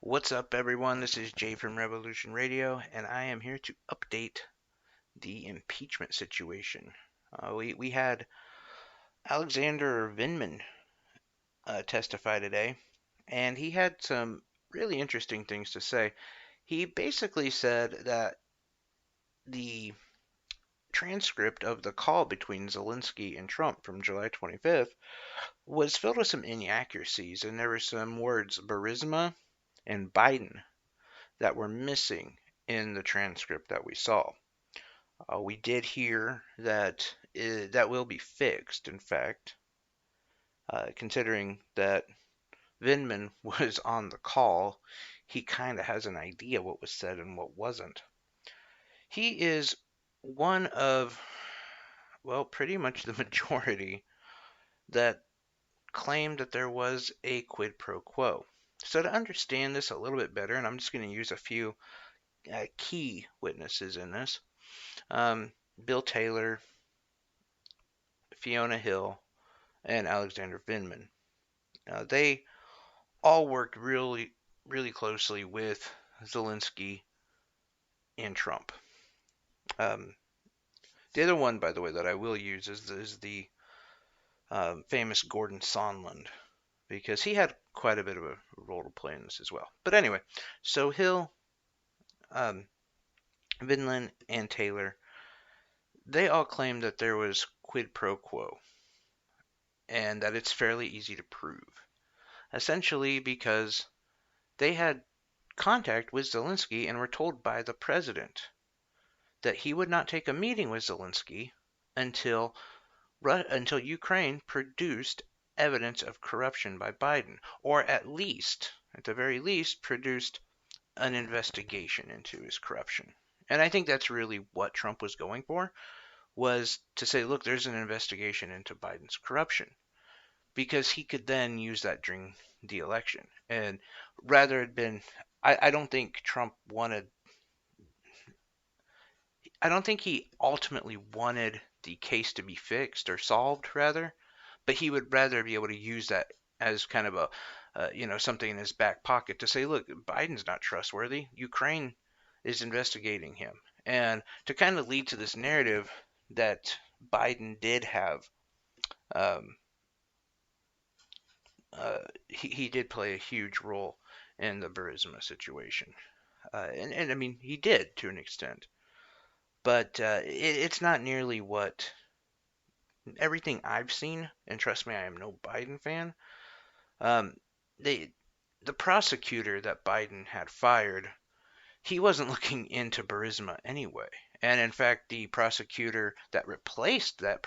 What's up, everyone? This is Jay from Revolution Radio, and I am here to update the impeachment situation. We had Alexander Vindman testify today, and he had some really interesting things to say. He basically said that the transcript of the call between Zelensky and Trump from July 25th was filled with some inaccuracies, and there were some words, Burisma and Biden, that were missing in the transcript that we saw. We did hear that that will be fixed, in fact, considering that Vindman was on the call, he kind of has an idea what was said and what wasn't. He is one of, well, pretty much the majority that claimed that there was a quid pro quo. So to understand this a little bit better, and I'm just going to use a few key witnesses in this, Bill Taylor, Fiona Hill, and Alexander Vindman. They all worked really closely with Zelensky and Trump. The other one, by the way, that I will use is the famous Gordon Sondland, because he had quite a bit of a role to play in this as well. But anyway, so Hill, Vindman, and Taylor, they all claimed that there was quid pro quo, and that it's fairly easy to prove. Essentially because they had contact with Zelensky and were told by the president that he would not take a meeting with Zelensky until Ukraine produced evidence of corruption by Biden, or at the very least, produced an investigation into his corruption. And I think that's really what Trump was going for, was to say, look, there's an investigation into Biden's corruption, because he could then use that during the election. And rather had been, I don't think Trump wanted, I don't think he ultimately wanted the case to be fixed or solved, rather, but he would rather be able to use that as kind of a, something in his back pocket to say, look, Biden's not trustworthy. Ukraine is investigating him. And to kind of lead to this narrative that Biden did have, um, he did play a huge role in the Burisma situation. And I mean, he did to an extent. But it's not nearly what everything I've seen, and trust me, I am no Biden fan. Um, they, the prosecutor that Biden had fired, he wasn't looking into Burisma anyway. And in fact, the prosecutor that replaced that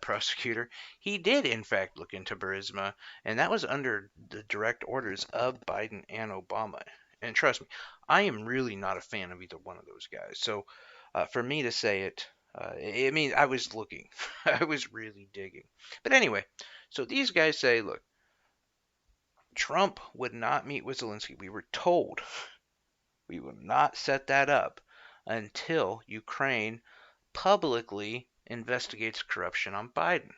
prosecutor, he did in fact look into Burisma, and that was under the direct orders of Biden and Obama. And trust me, I am really not a fan of either one of those guys. So for me to say it, I mean, I was looking, I was really digging. But anyway, so these guys say, look, Trump would not meet with Zelensky. We were told we will not set that up until Ukraine publicly investigates corruption on Biden.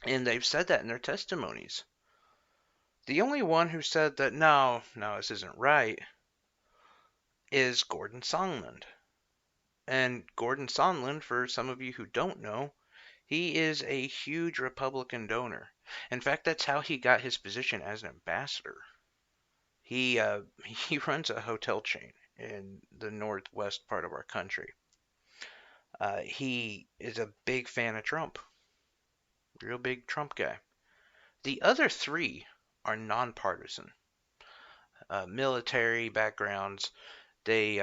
And they've said that in their testimonies. The only one who said that no, this isn't right is Gordon Sondland. And Gordon Sondland, for some of you who don't know, he is a huge Republican donor. In fact, that's how he got his position as an ambassador. He runs a hotel chain in the northwest part of our country. He is a big fan of Trump, real big Trump guy. The other three are nonpartisan, military backgrounds. They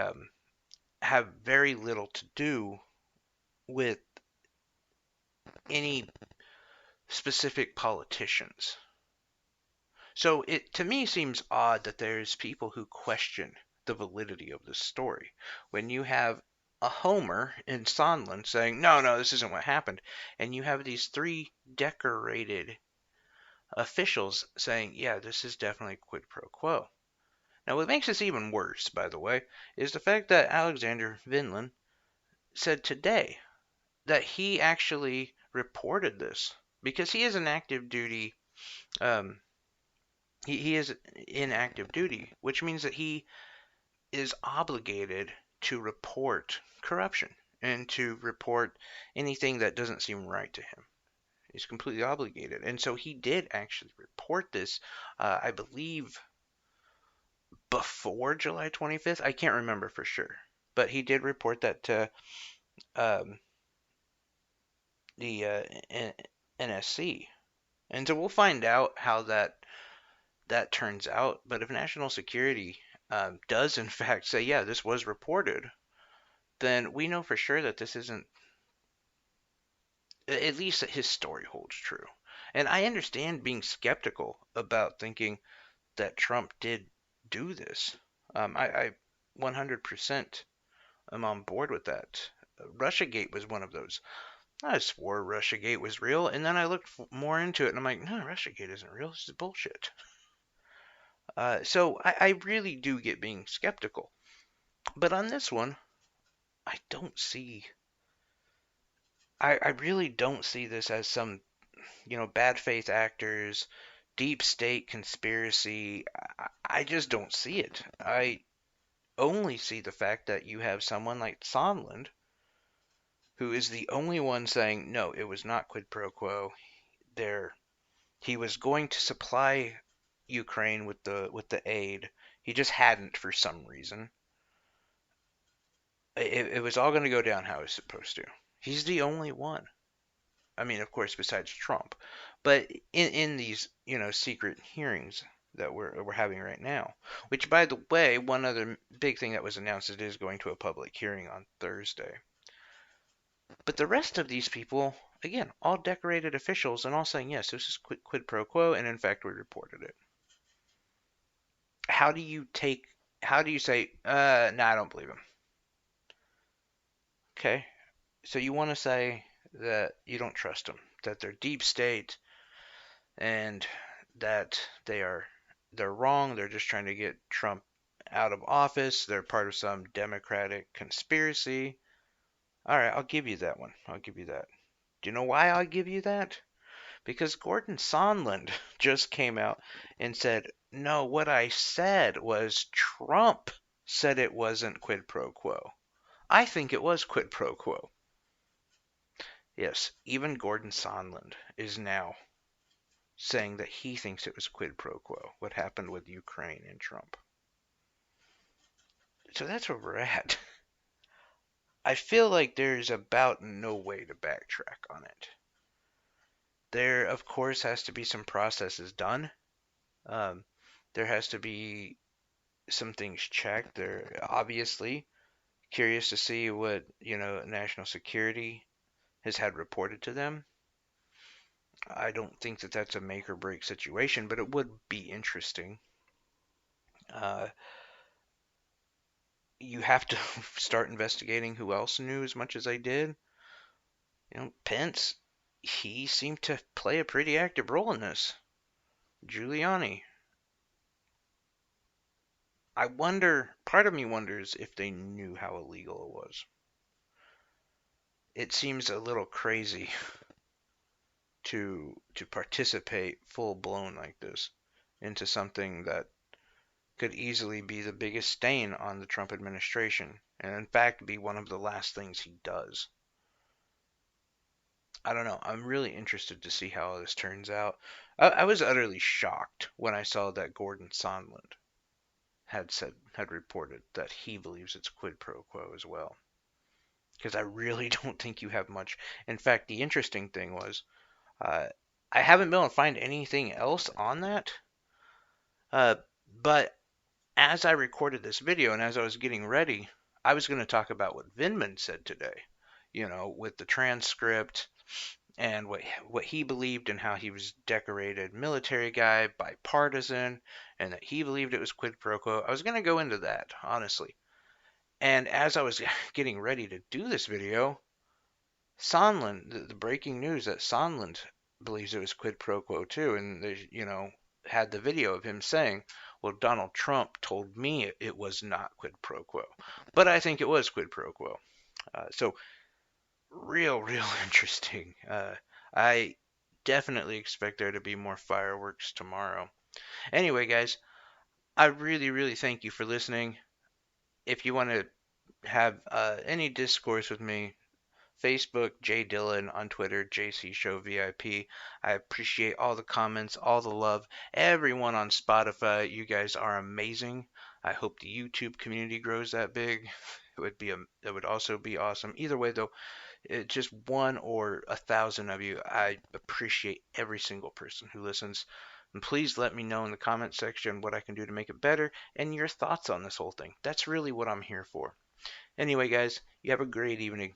have very little to do with any specific politicians. So it to me seems odd that there's people who question the validity of this story when you have a Homer in Sondland saying, no, this isn't what happened, and you have these three decorated officials saying, yeah, this is definitely quid pro quo. Now, what makes this even worse, by the way, is the fact that Alexander Vindman said today that he actually reported this because he is an active duty He is in active duty, which means that he is obligated to report corruption and to report anything that doesn't seem right to him. He's completely obligated. And so he did actually report this, I believe, before July 25th. I can't remember for sure. But he did report that to um, the NSC. And so we'll find out how that turns out. But if national security does, in fact, say, yeah, this was reported, then we know for sure that this isn't, at least that his story holds true. And I understand being skeptical about thinking that Trump did do this. I 100% am on board with that. Russiagate was one of those. I swore Russiagate was real, and then I looked more into it, and I'm like, no, Russiagate isn't real. This is bullshit. So I really do get being skeptical. But on this one, I don't see. I really don't see this as some, bad faith actors, deep state conspiracy. I just don't see it. I only see the fact that you have someone like Sondland, who is the only one saying, no, it was not quid pro quo. There, he was going to supply Ukraine with the aid. He just hadn't for some reason. It was all going to go down how it was supposed to. He's the only one. I mean, of course, besides Trump, but in these secret hearings that we're having right now, which by the way, one other big thing that was announced, it is going to a public hearing on Thursday. But the rest of these people, again, all decorated officials, and all saying yes, this is quid pro quo, and in fact, we reported it. How do you take? How do you say? No, I don't believe him. Okay, so you want to say that you don't trust them, that they're deep state, and that they're wrong. They're just trying to get Trump out of office. They're part of some Democratic conspiracy. All right, I'll give you that one. I'll give you that. Do you know why I'll give you that? Because Gordon Sondland just came out and said, no, what I said was Trump said it wasn't quid pro quo. I think it was quid pro quo. Yes, even Gordon Sondland is now saying that he thinks it was quid pro quo, what happened with Ukraine and Trump. So that's where we're at. I feel like there's about no way to backtrack on it. There, of course, has to be some processes done. Um, there has to be some things checked. They're obviously curious to see what, national security has had reported to them. I don't think that that's a make or break situation, but it would be interesting. Uh, you have to start investigating who else knew as much as I did. Pence, he seemed to play a pretty active role in this. Giuliani. I wonder, part of me wonders if they knew how illegal it was. It seems a little crazy to participate full blown like this into something that could easily be the biggest stain on the Trump administration, and in fact be one of the last things he does. I don't know. I'm really interested to see how this turns out. I was utterly shocked when I saw that Gordon Sondland had reported that he believes it's quid pro quo as well. Because I really don't think you have much. In fact, the interesting thing was, uh, I haven't been able to find anything else on that. Uh, but as I recorded this video and as I was getting ready, I was going to talk about what Vindman said today. With the transcript and what he believed and how he was decorated military guy, bipartisan, and that he believed it was quid pro quo. I was going to go into that, honestly. And as I was getting ready to do this video, Sondland, the breaking news that Sondland believes it was quid pro quo too, and they, had the video of him saying, well, Donald Trump told me it was not quid pro quo, but I think it was quid pro quo. So real interesting. I definitely expect there to be more fireworks tomorrow. Anyway, guys, I really, really thank you for listening. If you want to have any discourse with me, Facebook, J Dillon, on Twitter, JC Show VIP. I appreciate all the comments, all the love. Everyone on Spotify, you guys are amazing. I hope the YouTube community grows that big. It would also be awesome. Either way, though, just one or 1,000 of you, I appreciate every single person who listens. And please let me know in the comment section what I can do to make it better and your thoughts on this whole thing. That's really what I'm here for. Anyway, guys, you have a great evening.